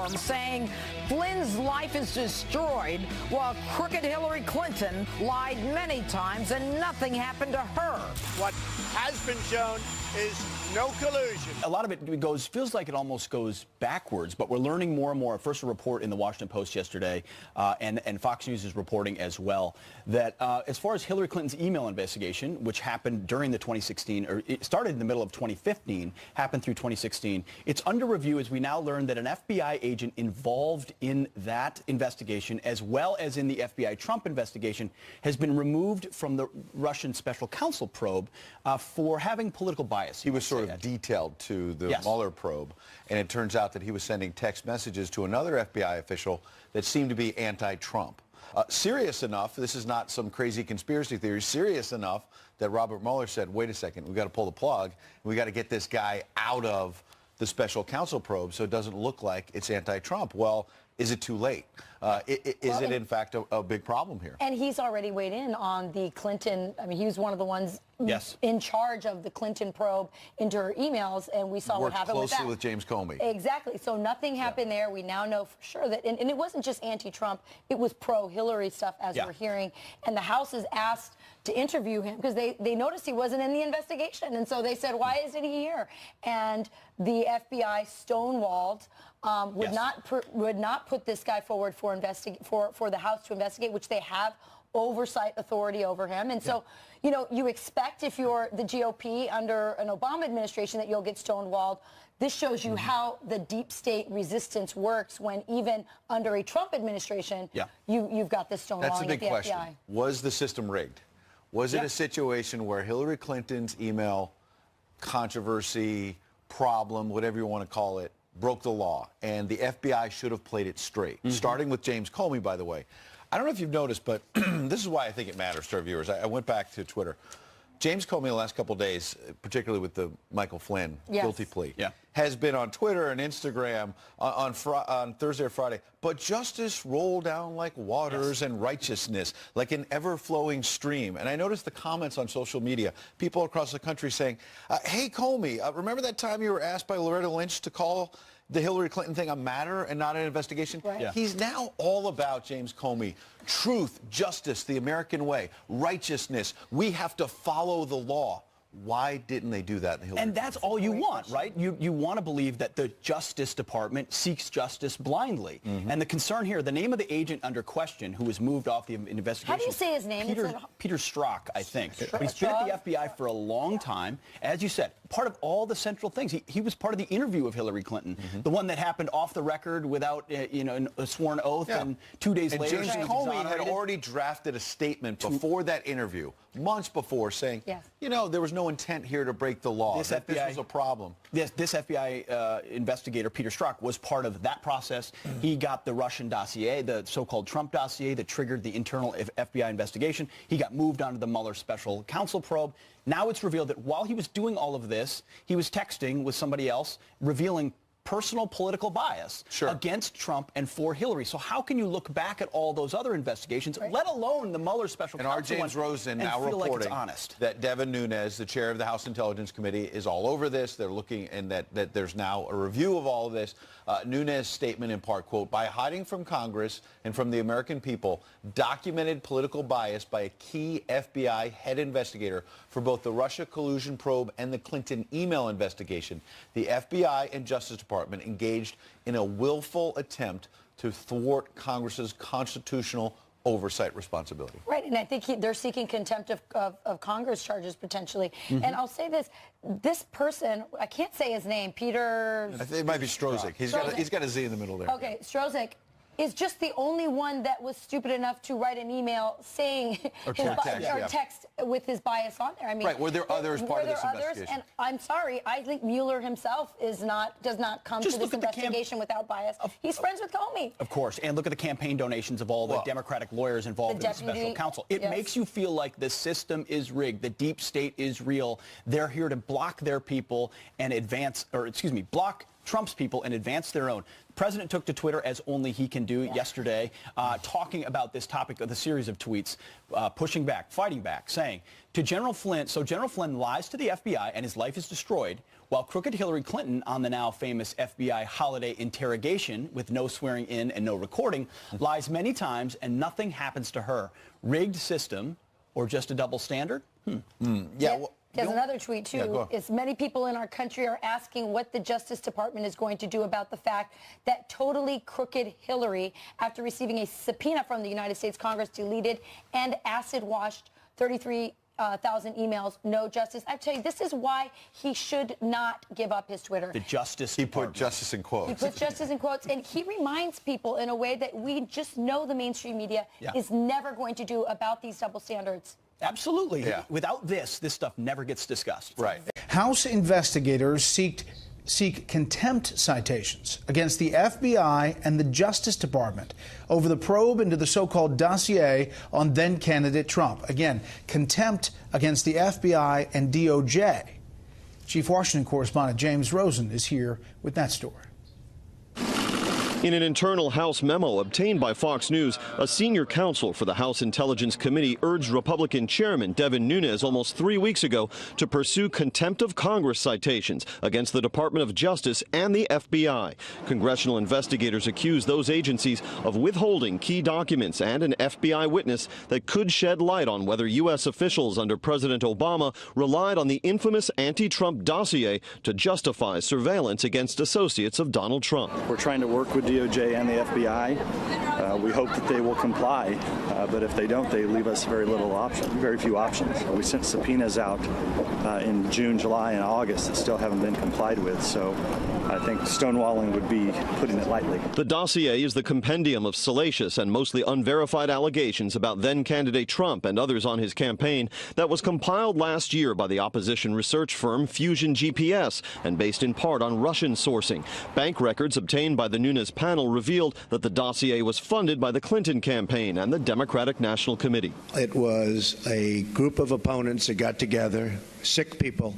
storm, saying Flynn's life is destroyed while crooked Hillary Clinton lied many times and nothing happened to her. What has been shown is no collusion. A lot of it feels like it almost goes backwards, but we're learning more and more. First, a report in the Washington Post yesterday, and Fox News is reporting as well, that as far as Hillary Clinton's email investigation, which happened during the 2016, or it started in the middle of 2015, happened through 2016, it's under review as we now learn that an FBI agent involved in that investigation, as well as in the FBI Trump investigation, has been removed from the Russian special counsel probe for having political bias. He was sort of detailed to the Mueller probe, and it turns out that he was sending text messages to another FBI official that seemed to be anti-Trump. Serious enough, this is not some crazy conspiracy theory, serious enough that Robert Mueller said, wait a second, we've got to pull the plug, we've got to get this guy out of the special counsel probe so it doesn't look like it's anti-Trump. Well, is it too late? Is it, in fact, a big problem here? And he's already weighed in on the Clinton. I mean, he was one of the ones in charge of the Clinton probe into her emails, and we saw what happened with that. Worked closely with James Comey. Exactly. So nothing happened there. We now know for sure that, and it wasn't just anti-Trump, it was pro-Hillary stuff, as we're hearing. And the House is asked to interview him because they noticed he wasn't in the investigation. And so they said, why isn't he here? And the FBI stonewalled, would not put this guy forward for the House to investigate, which they have oversight authority over him. And so, you know, you expect if you're the GOP under an Obama administration that you'll get stonewalled. This shows you how the deep state resistance works when even under a Trump administration, you've got this stonewalling. That's a big question. FBI. Was the system rigged? Was it a situation where Hillary Clinton's email controversy, problem, whatever you want to call it, broke the law, and the FBI should have played it straight, starting with James Comey, by the way. I don't know if you've noticed, but this is why I think it matters to our viewers. I went back to Twitter. James Comey the last couple of days, particularly with the Michael Flynn guilty plea, has been on Twitter and Instagram on Thursday or Friday. But justice rolled down like waters and righteousness, like an ever-flowing stream. And I noticed the comments on social media, people across the country saying, hey, Comey, remember that time you were asked by Loretta Lynch to call the Hillary Clinton thing a matter and not an investigation? He's now all about, James Comey, truth, justice, the American way, righteousness. We have to follow the law. Why didn't they do that in Hillary? And that's all you want, right? You want to believe that the Justice Department seeks justice blindly. And the concern here, the name of the agent under question who was moved off the investigation. How do you say his name? Peter Strzok, I think. He's been at the FBI for a long time. As you said, part of all the central things. He was part of the interview of Hillary Clinton, the one that happened off the record without a sworn oath, and 2 days later James Comey had already drafted a statement before that interview, months before, saying, you know, there was no intent here to break the law. This was a problem. This FBI investigator, Peter Strzok, was part of that process. He got the Russian dossier, the so-called Trump dossier that triggered the internal FBI investigation. He got moved onto the Mueller special counsel probe. Now it's revealed that while he was doing all of this, he was texting with somebody else, revealing personal political bias against Trump and for Hillary. So how can you look back at all those other investigations, let alone the Mueller special counsel? And our James Rosen now reporting that Devin Nunes, the chair of the House Intelligence Committee, is all over this. They're looking, and that there's now a review of all of this. Nunes' statement in part, quote, by hiding from Congress and from the American people, documented political bias by a key FBI head investigator for both the Russia collusion probe and the Clinton email investigation. The FBI and Justice Department engaged in a willful attempt to thwart Congress's constitutional oversight responsibility. Right, and I think they're seeking contempt of Congress charges potentially. And I'll say this person, I can't say his name, Peter... I think it might be Strzok. He's got a Z in the middle there. Okay, Strzok is just the only one that was stupid enough to write an email saying or text with his bias on there. I mean, were there others part of this investigation? And I'm sorry, I think Mueller himself does not come to this investigation without bias. He's friends with Comey. Of course, and look at the campaign donations of all the Democratic lawyers involved in the special counsel. It makes you feel like the system is rigged, the deep state is real. They're here to block their people and block Trump's people and advance their own. The president took to Twitter, as only he can do, yesterday, talking about this topic of the series of tweets, pushing back, fighting back, saying to General Flynn, so General Flynn lies to the FBI and his life is destroyed, while crooked Hillary Clinton, on the now famous FBI holiday interrogation with no swearing in and no recording, lies many times and nothing happens to her. Rigged system or just a double standard? Yeah. Well, there's another tweet, too. Yeah, is many people in our country are asking what the Justice Department is going to do about the fact that totally crooked Hillary, after receiving a subpoena from the United States Congress, deleted and acid-washed 33,000 emails. No justice. I tell you, this is why he should not give up his Twitter. The Justice He Department. put justice in quotes. He puts justice in quotes, and he reminds people in a way that we just know the mainstream media is never going to do about these double standards. Absolutely. Yeah. Without this stuff never gets discussed. Right. House investigators seek contempt citations against the FBI and the Justice Department over the probe into the so-called dossier on then-candidate Trump. Again, contempt against the FBI and DOJ. Chief Washington correspondent James Rosen is here with that story. In an internal House memo obtained by Fox News, a senior counsel for the House Intelligence Committee urged Republican Chairman Devin Nunes almost 3 weeks ago to pursue contempt of Congress citations against the Department of Justice and the FBI. Congressional investigators accuse those agencies of withholding key documents and an FBI witness that could shed light on whether U.S. officials under President Obama relied on the infamous anti-Trump dossier to justify surveillance against associates of Donald Trump. We're trying to work with DOJ and the FBI. We hope that they will comply, but if they don't, they leave us very few options. We sent subpoenas out in June, July, and August that still haven't been complied with, so I think stonewalling would be putting it lightly. The dossier is the compendium of salacious and mostly unverified allegations about then-candidate Trump and others on his campaign that was compiled last year by the opposition research firm Fusion GPS and based in part on Russian sourcing. Bank records obtained by the Nunes panel revealed that the dossier was funded by the Clinton campaign and the Democratic National Committee. It was a group of opponents that got together, sick people,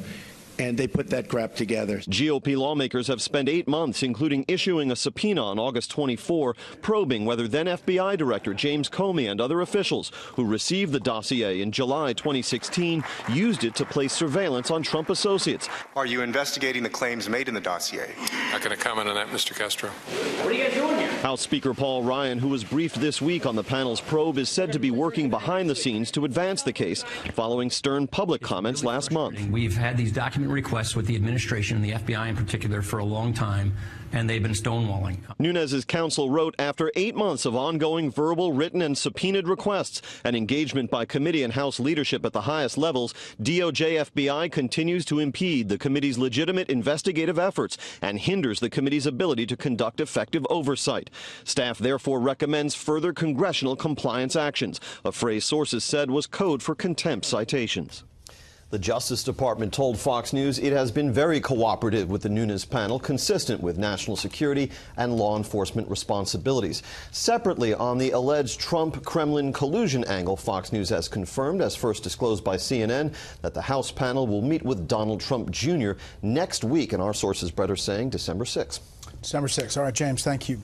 and they put that crap together. GOP lawmakers have spent 8 months, including issuing a subpoena on August 24, probing whether then FBI Director James Comey and other officials who received the dossier in July 2016 used it to place surveillance on Trump associates. Are you investigating the claims made in the dossier? Not going to comment on that, Mr. Castro. What are you guys doing here? House Speaker Paul Ryan, who was briefed this week on the panel's probe, is said to be working behind the scenes to advance the case, following stern public comments last month. We've had these documents requests with the administration and the FBI in particular for a long time, and they've been stonewalling. Nunes' counsel wrote, after 8 months of ongoing verbal, written, and subpoenaed requests and engagement by committee and House leadership at the highest levels, DOJ FBI continues to impede the committee's legitimate investigative efforts and hinders the committee's ability to conduct effective oversight. Staff therefore recommends further congressional compliance actions, a phrase sources said was code for contempt citations. The Justice Department told Fox News it has been very cooperative with the Nunes panel, consistent with national security and law enforcement responsibilities. Separately, on the alleged Trump-Kremlin collusion angle, Fox News has confirmed, as first disclosed by CNN, that the House panel will meet with Donald Trump Jr. next week, and our sources, Brett, are saying December 6th. December 6th. All right, James, thank you.